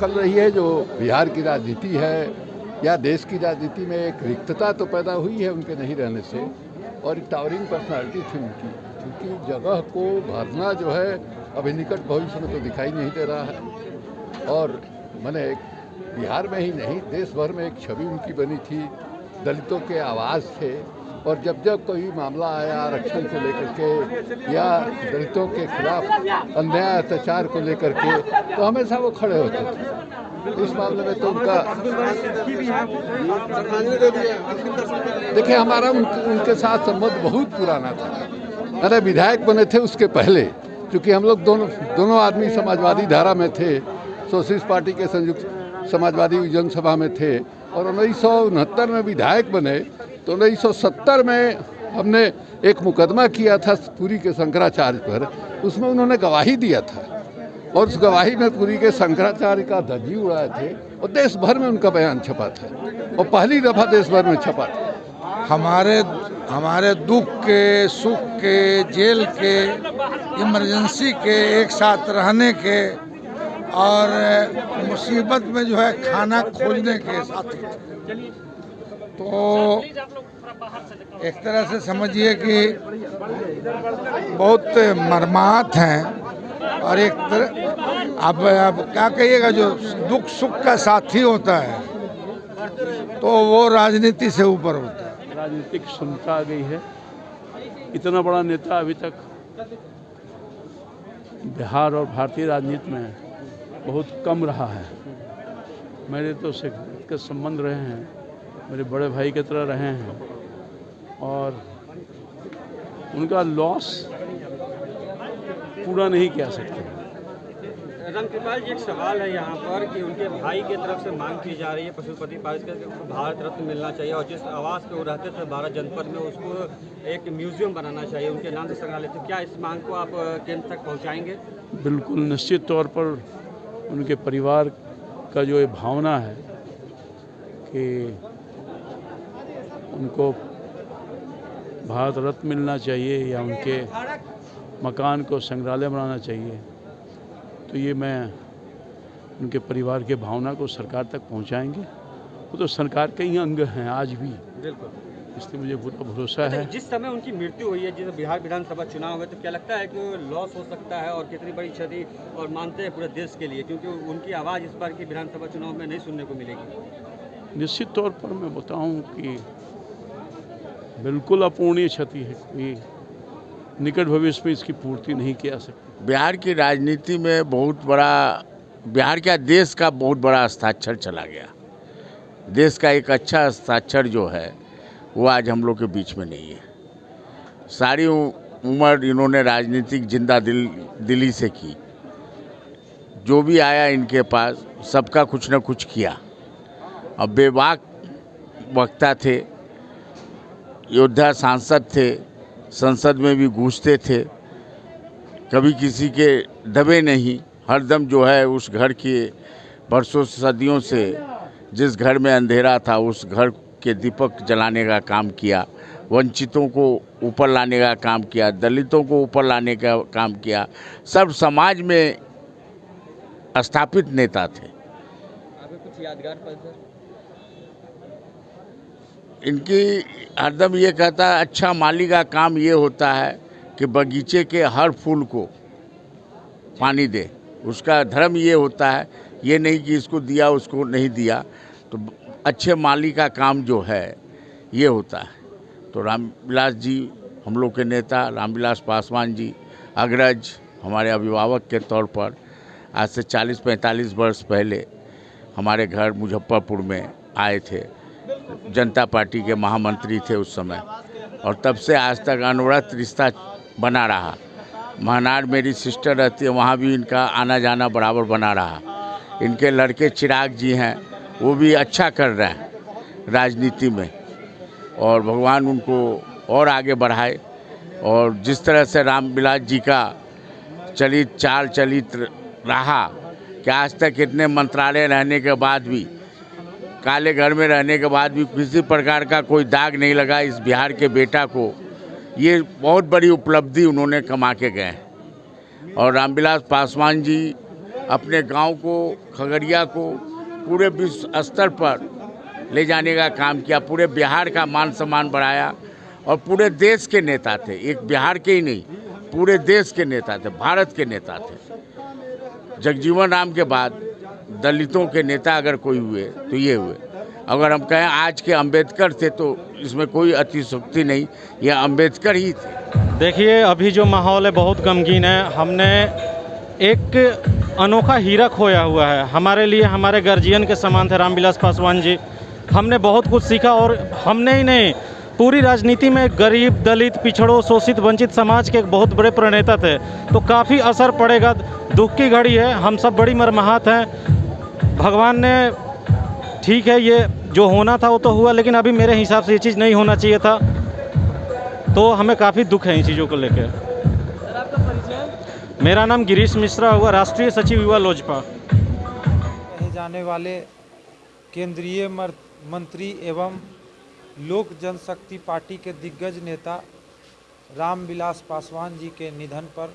निकल रही है जो बिहार की राजनीति है या देश की राजनीति में एक रिक्तता तो पैदा हुई है उनके नहीं रहने से, और टावरिंग पर्सनालिटी थी उनकी जगह को भरना जो है अभी निकट भविष्य में तो दिखाई नहीं दे रहा है। और मैंने बिहार में ही नहीं देश भर में एक छवि उनकी बनी थी, दलितों के आवाज़ थे, और जब जब कोई मामला आया आरक्षण को लेकर के या दलितों के खिलाफ अन्याय अत्याचार को लेकर के तो हमेशा वो खड़े होते थे। इस मामले में तो उनका देखिए हमारा उनके साथ संबंध बहुत पुराना था। अरे विधायक बने थे उसके पहले, क्योंकि हम लोग दोनों आदमी समाजवादी धारा में थे, सोशलिस्ट पार्टी के संयुक्त समाजवादी जनसभा में थे, और 1969 में विधायक बने तो 1970 में हमने एक मुकदमा किया था पुरी के शंकराचार्य पर, उसमें उन्होंने गवाही दिया था और उस गवाही में पुरी के शंकराचार्य का धज्जी उड़ाए थे और देश भर में उनका बयान छपा था और पहली दफ़ा देश भर में छपा था। हमारे दुख के, सुख के, जेल के, इमरजेंसी के, एक साथ रहने के और मुसीबत में जो है खाना खोजने के साथी थे। तो एक तरह से समझिए कि बहुत मर्माहत हैं, और एक तरह अब क्या कहिएगा, जो दुख सुख का साथी होता है तो वो राजनीति से ऊपर होता है। राजनीतिक क्षमता आ गई है। इतना बड़ा नेता अभी तक बिहार और भारतीय राजनीति में बहुत कम रहा है। मेरे तो उससे के संबंध रहे हैं, मेरे बड़े भाई की तरह रहे हैं, और उनका लॉस पूरा नहीं किया सकते। रामकृपाल जी, एक सवाल है यहाँ पर कि उनके भाई की तरफ से मांग की जा रही है पशुपति पारिकर को भारत रत्न मिलना चाहिए, और जिस आवास पे वो रहते थे भारत जनपद में उसको एक म्यूजियम बनाना चाहिए उनके नाम से संग्रहालय। तो क्या इस मांग को आप केंद्र तक पहुँचाएंगे? बिल्कुल, निश्चित तौर पर उनके परिवार का जो ये भावना है कि उनको भारत रत्न मिलना चाहिए या उनके मकान को संग्रहालय बनाना चाहिए, तो ये मैं उनके परिवार के भावना को सरकार तक पहुंचाएंगे। वो तो सरकार के ही अंग हैं आज भी, बिल्कुल, इसलिए मुझे पूरा भरोसा है। जिस समय उनकी मृत्यु हुई है, जिस बिहार विधानसभा चुनाव में, तो क्या लगता है कि लॉस हो सकता है और कितनी बड़ी क्षति और मानते हैं पूरे देश के लिए, क्योंकि उनकी आवाज़ इस बार की विधानसभा चुनाव में नहीं सुनने को मिलेगी? निश्चित तौर पर मैं बताऊं कि बिल्कुल अपूर्णीय क्षति है, कोई निकट भविष्य में इसकी पूर्ति नहीं की जा सकती। बिहार की राजनीति में बहुत बड़ा, बिहार का देश का बहुत बड़ा हस्ताक्षर चला गया। देश का एक अच्छा हस्ताक्षर जो है वो आज हम लोग के बीच में नहीं है। सारी उम्र इन्होंने राजनीतिक जिंदा दिली से की, जो भी आया इनके पास सबका कुछ न कुछ किया। अब बेबाक वक्ता थे, योद्धा सांसद थे, संसद में भी गूंजते थे, कभी किसी के दबे नहीं, हरदम जो है उस घर के बरसों सदियों से जिस घर में अंधेरा था उस घर के दीपक जलाने का काम किया, वंचितों को ऊपर लाने का काम किया, दलितों को ऊपर लाने का काम किया, सब समाज में स्थापित नेता थे। आपको कुछ यादगार पल सर? इनकी हरदम ये कहता है, अच्छा माली का काम ये होता है कि बगीचे के हर फूल को पानी दे। उसका धर्म ये होता है, ये नहीं कि इसको दिया उसको नहीं दिया। तो अच्छे माली का काम जो है ये होता है। तो रामविलास जी, हम लोग के नेता रामविलास पासवान जी अग्रज, हमारे अभिभावक के तौर पर आज से 40-45 वर्ष पहले हमारे घर मुजफ्फरपुर में आए थे। जनता पार्टी के महामंत्री थे उस समय, और तब से आज तक अनवरत रिश्ता बना रहा। महनार मेरी सिस्टर रहती है, वहाँ भी इनका आना जाना बराबर बना रहा। इनके लड़के चिराग जी हैं, वो भी अच्छा कर रहे हैं राजनीति में, और भगवान उनको और आगे बढ़ाए। और जिस तरह से रामविलास जी का चलित रहा कि आज तक इतने मंत्रालय रहने के बाद भी, काले घर में रहने के बाद भी किसी प्रकार का कोई दाग नहीं लगा इस बिहार के बेटा को, ये बहुत बड़ी उपलब्धि उन्होंने कमा के गए। और रामविलास पासवान जी अपने गांव को, खगड़िया को पूरे विश्व स्तर पर ले जाने का काम किया, पूरे बिहार का मान सम्मान बढ़ाया और पूरे देश के नेता थे, एक बिहार के ही नहीं पूरे देश के नेता थे, भारत के नेता थे। जगजीवन राम के बाद दलितों के नेता अगर कोई हुए तो ये हुए। अगर हम कहें आज के अंबेडकर थे तो इसमें कोई अतिशयोक्ति नहीं, ये अंबेडकर ही थे। देखिए अभी जो माहौल है बहुत गमगीन है। हमने एक अनोखा हीरा खोया हुआ है। हमारे लिए हमारे गार्जियन के समान थे रामविलास पासवान जी। हमने बहुत कुछ सीखा और हमने ही नहीं पूरी राजनीति में गरीब, दलित, पिछड़ों, शोषित, वंचित समाज के एक बहुत बड़े प्रणेता थे। तो काफ़ी असर पड़ेगा। दुख की घड़ी है, हम सब बड़ी मरमाहत हैं। भगवान ने ठीक है, ये जो होना था वो तो हुआ, लेकिन अभी मेरे हिसाब से ये चीज़ नहीं होना चाहिए था। तो हमें काफ़ी दुख है इन चीज़ों को लेकर। सर आपका परिचय? मेरा नाम गिरीश मिश्रा हुआ, राष्ट्रीय सचिव युवा लोजपा। कहे जाने वाले केंद्रीय मंत्री एवं लोक जनशक्ति पार्टी के दिग्गज नेता रामविलास पासवान जी के निधन पर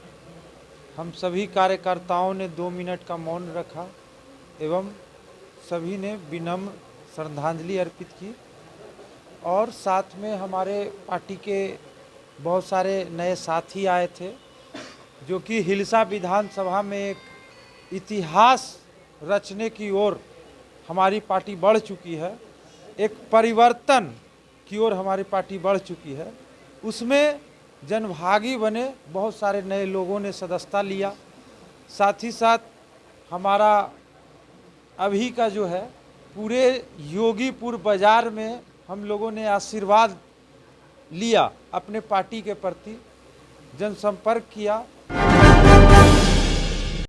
हम सभी कार्यकर्ताओं ने 2 मिनट का मौन रखा एवं सभी ने विनम्र श्रद्धांजलि अर्पित की। और साथ में हमारे पार्टी के बहुत सारे नए साथी आए थे, जो कि हिलसा विधानसभा में एक इतिहास रचने की ओर हमारी पार्टी बढ़ चुकी है, एक परिवर्तन की ओर हमारी पार्टी बढ़ चुकी है। उसमें जनभागी बने बहुत सारे नए लोगों ने सदस्यता लिया। साथ ही साथ हमारा अभी का जो है पूरे योगीपुर बाज़ार में हम लोगों ने आशीर्वाद लिया, अपने पार्टी के प्रति जनसंपर्क किया।